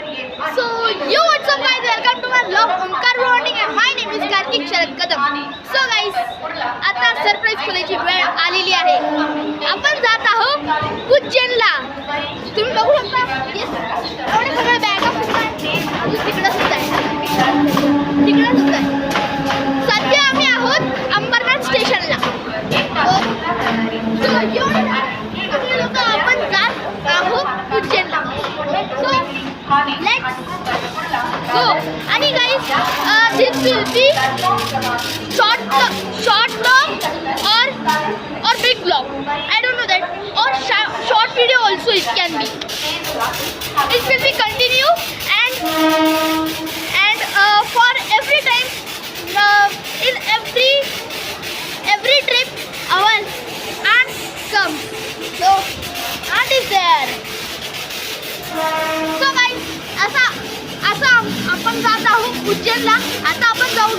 So, yo, what's up guys? Welcome to my vlog Omkar Morning and my name is Karthik Sharad Kadam. So guys, आता surprise खोलायची वेळ आलेली आहे. आपण जात आहोत उज्जैनला. तुम्ही बघू शकता एवढे सगळे बॅगा सुद्धा आहेत. तिकडे सुद्धा आहे. तिकडे सुद्धा आहे. सध्या आम्ही आहोत अंबरनाथ स्टेशनला. सगळे लोक आपण जात आहोत उज्जैनला. So let's go. आणि guys, this will be short vlog or big vlog. I don't know that. Or short video also it can be. It will be continue and for every time in every trip our aunt comes. So aunt is there. So guys, असं आपण जात आहोत उज्जैनला. आता आपण जाऊ